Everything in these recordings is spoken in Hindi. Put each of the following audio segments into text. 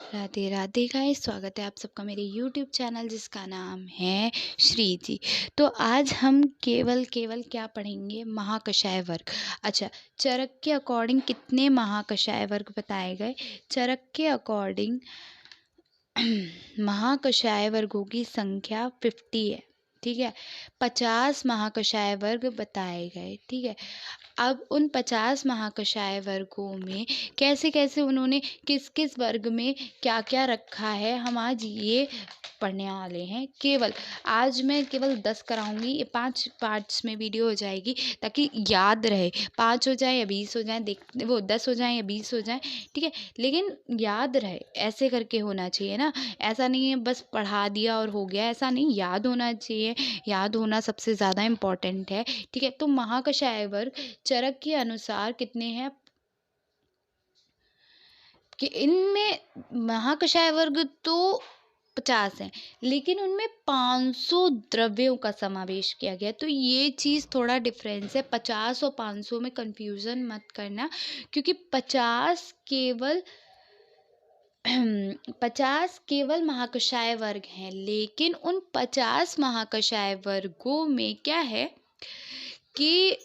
राधे राधे गाइस, स्वागत है आप सबका मेरे YouTube चैनल जिसका नाम है श्री जी। तो आज हम केवल केवल क्या पढ़ेंगे, महाकषाय वर्ग। अच्छा, चरक के अकॉर्डिंग कितने महाकषाय वर्ग बताए गए। चरक के अकॉर्डिंग महाकषाय वर्गों की संख्या 50 है, ठीक है। 50 महाकषाय वर्ग बताए गए, ठीक है। अब उन 50 महाकषाय वर्गों में कैसे कैसे उन्होंने किस किस वर्ग में क्या क्या रखा है, हम आज ये पढ़ने वाले हैं। केवल आज मैं केवल 10 कराऊंगी, ये 5 पार्ट्स में वीडियो हो जाएगी ताकि याद रहे। 5 हो जाए या 20 हो जाए, देख वो 10 हो जाए या 20 हो जाए, ठीक है, लेकिन याद रहे। ऐसे करके होना चाहिए ना, ऐसा नहीं है बस पढ़ा दिया और हो गया, ऐसा नहीं, याद होना चाहिए। याद होना सबसे ज़्यादा इम्पॉर्टेंट है, ठीक है। तो महाकषाय वर्ग चरक के अनुसार कितने हैं कि इनमें महाकषाय वर्ग तो 50 हैं, लेकिन उनमें 500 द्रव्यों का समावेश किया गया। तो ये चीज़ थोड़ा डिफरेंस है, 50 और 500 में कंफ्यूजन मत करना, क्योंकि 50 केवल महाकषाय वर्ग हैं, लेकिन उन 50 महाकषाय वर्गों में क्या है कि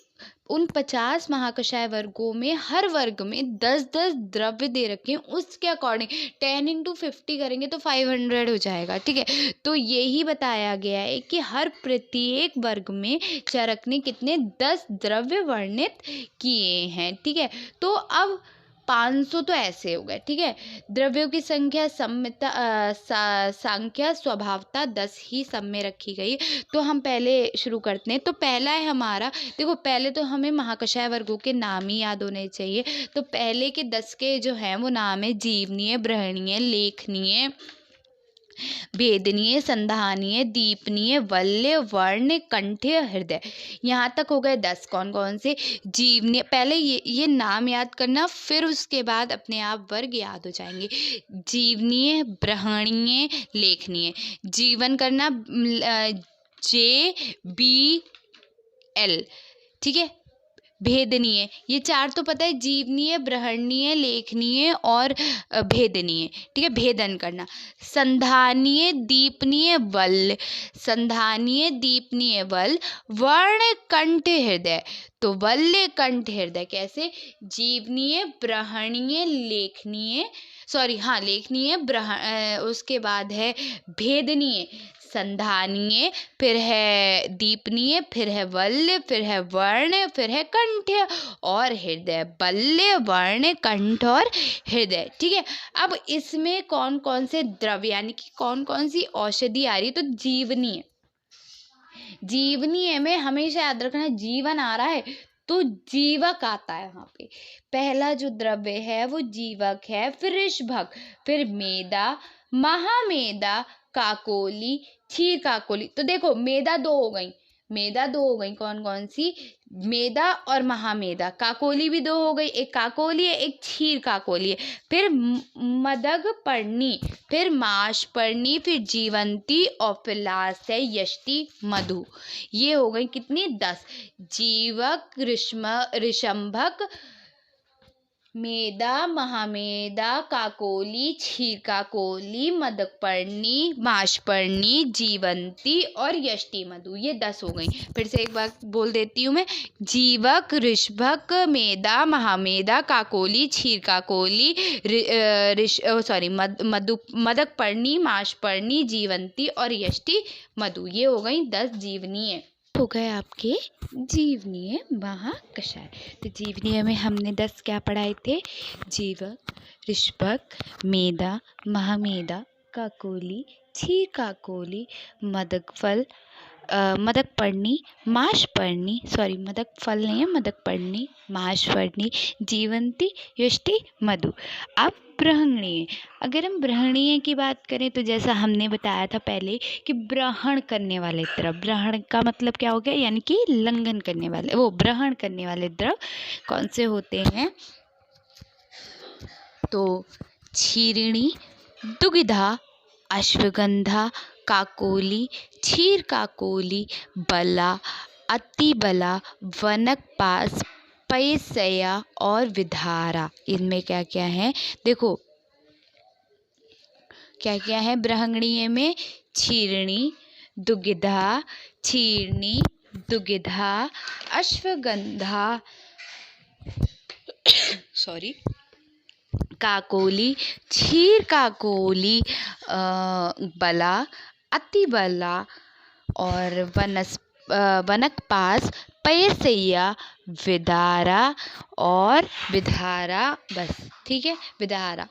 उन 50 महाकषाय वर्गों में हर वर्ग में 10-10 द्रव्य दे रखे हैं। उसके अकॉर्डिंग 10 × 50 करेंगे तो 500 हो जाएगा, ठीक है। तो यही बताया गया है कि हर प्रत्येक वर्ग में चरक ने कितने 10 द्रव्य वर्णित किए हैं, ठीक है। तो अब 500 तो ऐसे हो गए, ठीक है। द्रव्यों की संख्या संख्या स्वभावतः 10 ही सब में रखी गई। तो हम पहले शुरू करते हैं। तो पहला है हमारा, देखो पहले तो हमें महाकषाय वर्गों के नाम ही याद होने चाहिए। तो पहले के 10 के जो हैं वो नाम है जीवनीय, बृहणीय, लेखनीय, भेदनीय, संधानीय, दीपनीय, वल्य, वर्ण, कंठ्य, हृदय। यहाँ तक हो गए 10। कौन कौन से? जीवनीय, पहले ये नाम याद करना, फिर उसके बाद अपने आप वर्ग याद हो जाएंगे। जीवनीय, बृहणीय, लेखनीय। जीवन करना JBL, ठीक है। भेदनीय, ये 4 तो पता है, जीवनीय, बृहणीय, लेखनीय और भेदनीय, ठीक है, भेदन करना। संधानीय, दीपनीय, वल्य। संधानीय, दीपनीय, वल्य, वर्ण, कंठ, हृदय। तो वल्य, कंठ, हृदय कैसे? जीवनीय, बृहणीय, लेखनीय, सॉरी हाँ लेखनीय, उसके बाद है भेदनीय, संधानीय, फिर है दीपनीय, फिर है वल्य, फिर है वर्ण, फिर है कंठ्य और हृदय। वल्य, वर्ण, कंठ और हृदय, ठीक है। अब इसमें कौन कौन से द्रव्य यानी कि कौन कौन सी औषधि आ रही है? तो जीवनीय, जीवनीय में हमेशा याद रखना जीवन आ रहा है तो जीवक आता है। वहां पे पहला जो द्रव्य है वो जीवक है, फिर ऋषभक, फिर मेदा, महामेदा, काकोली, क्षीर काकोली। तो देखो मेदा 2 हो गई, मेदा 2 हो गई, कौन कौन सी? मेदा और महामेदा। काकोली भी 2 हो गई, एक काकोली है, एक क्षीर काकोली है। फिर मदग पर्णी, फिर माशपर्णी, फिर जीवंती और फिर लास्ट है यष्टि मधु। ये हो गई कितनी? 10। जीवक, ऋषंभक, मेदा, महामेदा, काकोली, क्षीर काकोली, मदकपर्णी, माशपर्णी, जीवंती और यष्टि मधु। ये 10 हो गई। फिर से एक बार बोल देती हूँ मैं। जीवक, ऋषभक, मेदा, महामेदा, काकोली, क्षीर काकोली, मदकपर्णी, माशपर्णी, जीवंती और यष्टि मधु। ये हो गई 10 जीवनीय। हो गए आपके जीवनीय महाकषाय। तो जीवनीय में हमने 10 क्या पढ़ाए थे? जीवक, ऋषभक, मेदा, महामेदा, काकोली, क्षीर काकोली, मदकपर्णी, माशपर्णी, सॉरी मदक फल नहीं है, मदकपर्णी, माशपर्णी, जीवंती, यष्टि मधु। अब बृहणीय, अगर हम बृहणीय की बात करें तो जैसा हमने बताया था पहले कि ग्रहण करने वाले द्रव, ग्रहण का मतलब क्या हो गया? यानी कि लंघन करने वाले, वो ग्रहण करने वाले द्रव कौन से होते हैं? तो क्षीरिणी, दुग्धा, अश्वगंधा, काकोली, क्षीर काकोली, बला, अतिबला, वनकपास, पैसया और विधारा। इनमें क्या क्या है? देखो क्या क्या है बृहंगणीय में? क्षीरणी, दुग्धा, क्षीरणी, दुग्धा, अश्वगंधा, सॉरी, काकोली, क्षीर काकोली, बला, अतिबला और वनकपास, पयसैया, विदारा और विधारा। बस ठीक है, विधारा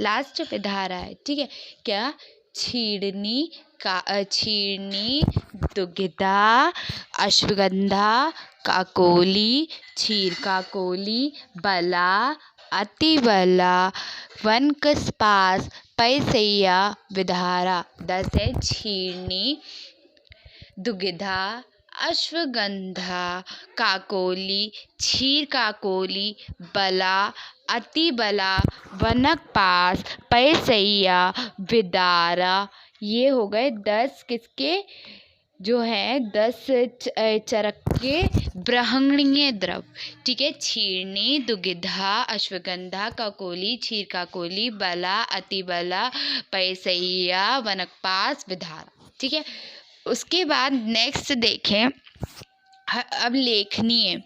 लास्ट विधारा है। ठीक है, क्या? क्षीरणी, दुग्धा, अश्वगंधा, काकोली, क्षीर काकोली, बला, अतिबला, वनकपास, पयसैया, विधारा। 10 है क्षीरणी, दुग्धा, अश्वगंधा, काकोली, क्षीर काकोली, बला, अतिबला, वनकपास, पयसैया, विदारा। ये हो गए 10 किसके जो है 10 चरक के बृहंगणीय द्रव। ठीक है, क्षीरणी, दुग्धा, अश्वगंधा, काकोली, क्षीर काकोली, बला, अतिबला, पयसैया, वनकपास, विधारा। ठीक है, उसके बाद नेक्स्ट देखें अब लेखनीय।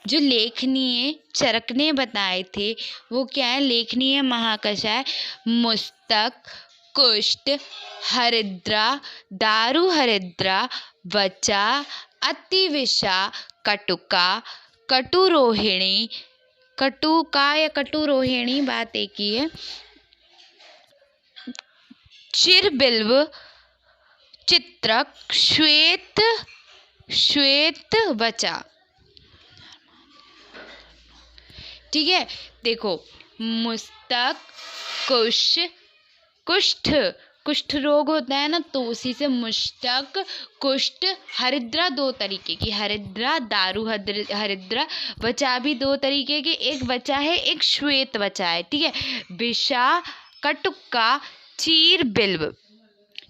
जो लेखनीय चरक ने बताए थे वो क्या है? लेखनीय महाकषाय मुस्तक, कुष्ठ, हरिद्रा, दारू हरिद्रा, वचा, अतिविषा, कटुका, कटुरोहिणी, कटुका या कटुरोहिणी बात एक ही है, चिरबिल्व, चित्रक, श्वेत वचा। ठीक है, देखो मुस्तक, कुष्ठ रोग होता है ना, तो उसी से मुस्तक, कुष्ठ, हरिद्रा 2 तरीके की, हरिद्रा, दारू हरिद्रा, वचा भी 2 तरीके की, एक वचा है एक श्वेत वचा है। ठीक है, विषा, कटुका, चीरबिल्व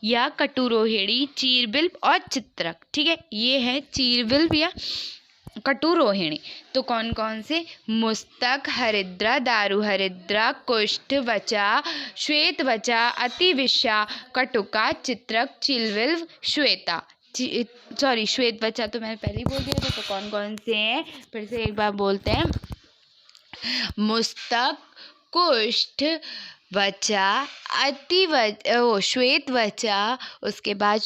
या कटुरोहिणी, चीरबिल्व और चित्रक। ठीक है, ये है चीरबिल्व या कटुरोहिणी। तो कौन कौन से? मुस्तक, हरिद्रा, दारू हरिद्रा, कुष्ठ, वचा, श्वेत वचा, अतिविषा, कटुका, चित्रक, चिलबिल्व, श्वेता। सॉरी, श्वेत वचा तो मैंने पहले ही बोल दिया था। तो कौन कौन से हैं फिर से एक बार बोलते हैं। मुस्तक, कुष्ठ, वचा, श्वेत वचा, उसके बाद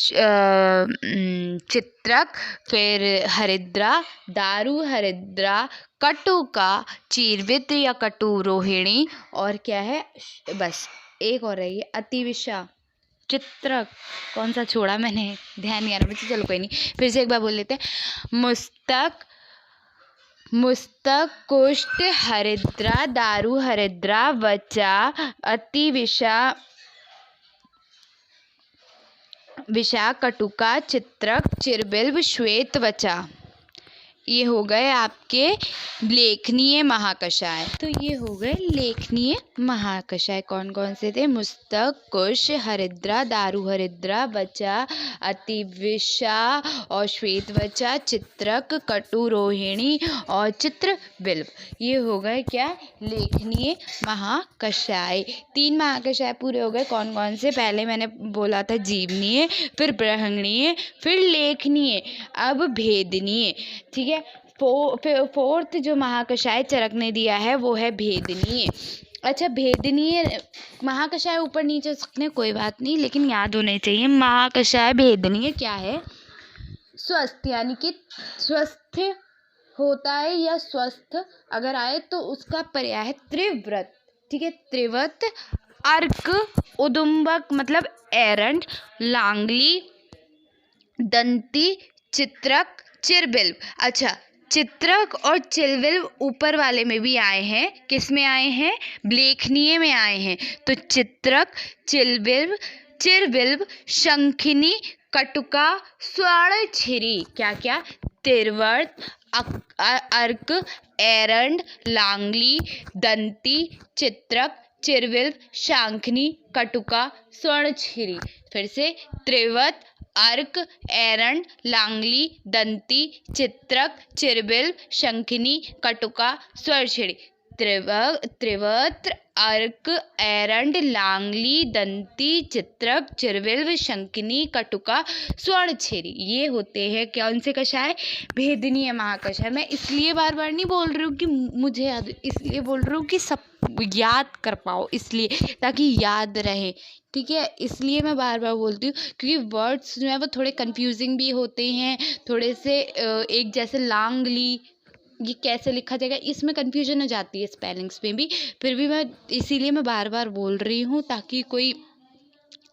चित्रक, फिर हरिद्रा, दारू हरिद्रा, कटुका, चीरबिल्व या कटुरोहिणी, और क्या है? बस एक और रही है अतिविषा, चित्रक। कौन सा छोड़ा मैंने? ध्यान नहीं आ रहा बच्चे, चलो कोई नहीं, फिर से एक बार बोल लेते हैं। मुस्तक, कुष्ठ, हरिद्रा, दारू हरिद्रा, वचा, अतिविषा, कटुका, चित्रक, चिरबिल्व, श्वेत वचा। ये हो गए आपके लेखनीय महाकषाय। तो ये हो गए लेखनीय महाकषाय। कौन कौन से थे? मुस्तक, कुश, हरिद्रा, दारू हरिद्रा, वचा, अतिविषा और श्वेत वचा, चित्रक, कटुरोहिणी और चित्रबिल्व। ये हो गए क्या? लेखनीय महाकषाय। 3 महाकषाय पूरे हो गए। कौन कौन से? पहले मैंने बोला था जीवनीय, फिर बृहंगणीय, फिर लेखनीय, अब भेदनीय। ठीक है, फोर्थ जो महाकषाय चरक ने दिया है वो है भेदनीय। अच्छा, भेदनीय महाकषाय ऊपर नीचे हो सकते हैं, कोई बात नहीं, लेकिन याद होने चाहिए। महाकषाय भेदनीय क्या है? स्वस्थ, यानी कि स्वस्थ होता है या स्वस्थ अगर आए तो उसका पर्याय है त्रिव्रत। ठीक है, त्रिव्रत, अर्क, उदुम्बक मतलब एरंड, लांगली, दंती, चित्रक, चिरबिल्व। अच्छा, चित्रक और चिरबिल्व ऊपर वाले में भी आए हैं। किस में आए हैं? लेखनीय में आए हैं। तो चित्रक, चिरबिल्व, शंखिनी, कटुका, स्वर्णछिरी। क्या क्या? त्रिव्रत, अर्क, एरंड, लांगली, दंती, चित्रक, चिरबिल्व, शंखिनी, कटुका, स्वर्णछिरी। फिर से त्रिव्रत, अर्क, एरंड, लांगली, दंती, चित्रक, चिरबिल्व, शंखिनी, कटुका, स्वर्णछिरी। त्रिवत्र, अर्क, एरंड, लांगली, दंती, चित्रक, चिरविल्व, शंकिनी, कटुका, स्वर्णछेरी, ये होते हैं कौन से कषाय? भेदनीय महाकषाय। मैं इसलिए बार बार नहीं बोल रही हूँ कि मुझे याद, इसलिए बोल रही हूँ कि सब याद कर पाओ, इसलिए ताकि याद रहे, ठीक है। इसलिए मैं बार बार बोलती हूँ क्योंकि वर्ड्स जो है वो थोड़े कंफ्यूजिंग भी होते हैं, थोड़े से एक जैसे लांगली, ये कैसे लिखा जाएगा, इसमें कंफ्यूजन हो जाती है स्पेलिंग्स में भी। फिर भी मैं इसीलिए मैं बार बार बोल रही हूँ ताकि कोई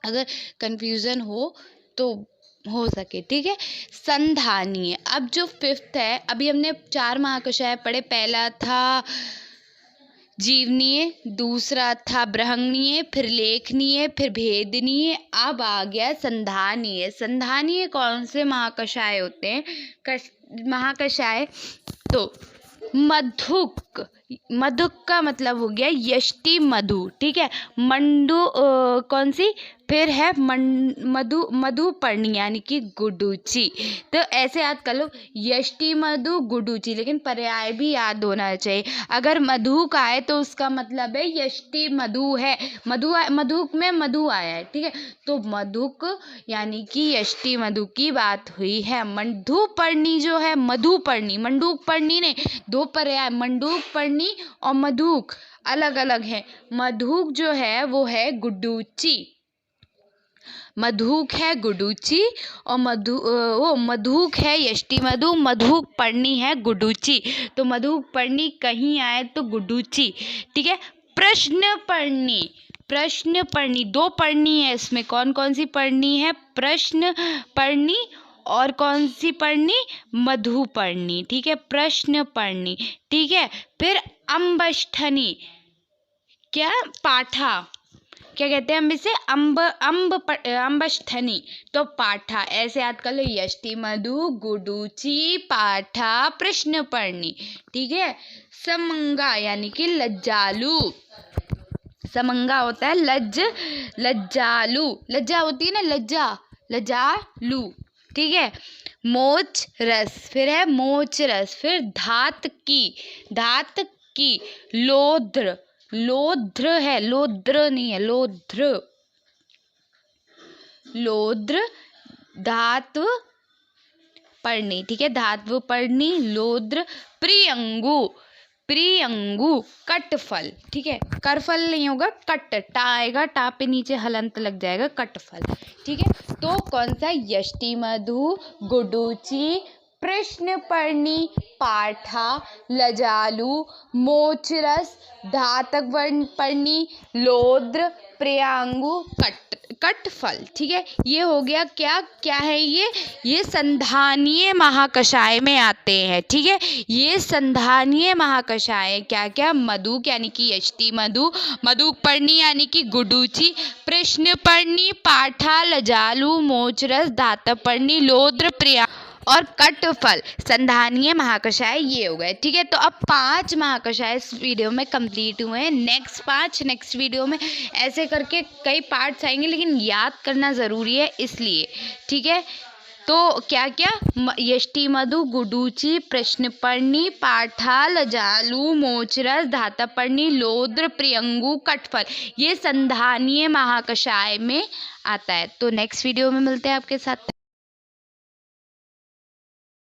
अगर कंफ्यूजन हो तो हो सके, ठीक है। संधानीय, अब जो 5th है, अभी हमने 4 महाकषाय पढ़े। पहला था जीवनीय, दूसरा था बृहंगनीय, फिर लेखनीय, फिर भेदनीय, अब आ गया संधानीय। संधानीय कौन से महाकषाय होते हैं? महाकषाय तो मधुक, मधुक का मतलब हो गया यष्टि मधु, ठीक है। मंडू कौन सी? फिर है मधुपर्णी यानी कि गुडुचि। तो ऐसे याद कर लो, यष्टि मधु, गुडुचि, लेकिन पर्याय भी याद होना चाहिए। अगर मधुक आए तो उसका मतलब है यष्टि मधु है, मधुक में मधु आया है, ठीक है। तो मधुक यानी कि यष्टि मधु की बात हुई है। मधुपर्णी जो है, मधुपर्णी, मंडूकपर्णी नहीं, 2 पर्याय, मंडूकपर्णी और मधुक अलग अलग है। मधुक जो है वो है गुडुचि, मधुक है गुडुचि, और मधुक है यष्टि मधु, मधुपर्णी है गुडुचि। तो मधुपर्णी कहीं आए तो गुडुचि, ठीक है। प्रश्नपर्णी, प्रश्नपर्णी 2 पर्णी है इसमें, कौन कौन सी पर्णी है? प्रश्नपर्णी और कौन सी पर्णी? मधुपर्णी, ठीक है, प्रश्नपर्णी, ठीक है। फिर अम्बष्ठनी, क्या? पाठा, क्या कहते हैं हम इसे? अम्बष्ठनी, तो पाठा, ऐसे याद कर लो, यष्टि मधु, गुडुचि, पाठा, प्रश्नपर्णी, ठीक है। समंगा यानी कि लज्जालु, समंगा होता है लज्जालु, लज्जा होती है ना, लज्जालु, ठीक है। मोच रस, फिर है मोच रस, फिर धात की, लोध्र, लोध्र है, लोध्र नहीं है, लोध्र, धात्व पर्णी, ठीक है, धात्व पर्णी, लोध्र, प्रियंगु, कटफल, ठीक है, करफल नहीं होगा, कट, टा आएगा, टा पे नीचे हलंत लग जाएगा, कटफल, ठीक है। तो कौन सा? यष्टि मधु, गुडुचि, प्रश्नपर्णी, पाठा, लजालु, मोचरस, धातक पर्णी, लोद्र, प्रियांगु, कटफल, ठीक है। ये हो गया क्या है ये संधानीय महाकषाय में आते हैं, ठीक है। ये संधानीय महाकषाय क्या? मधुक यानी कि यष्टि मधु, मधुपर्णी यानी कि गुडुचि, प्रश्नपर्णी, पाठा, लजालु, मोचरस, धातपर्णी, लोद्र, प्रिया और कटफल, संधानीय महाकषाय ये हो गए, ठीक है। तो अब 5 महाकषाय इस वीडियो में कंप्लीट हुए हैं। नेक्स्ट वीडियो में ऐसे करके कई पार्ट्स आएंगे, लेकिन याद करना ज़रूरी है इसलिए, ठीक है। तो क्या यष्टि मधु, गुडुचि, प्रश्नपर्णी, पाठा, लजालु, मोचरस, धातपर्णी, लोद्र, प्रियंगु, कटफल, ये संधानीय महाकषाय में आता है। तो नेक्स्ट वीडियो में मिलते हैं आपके साथ।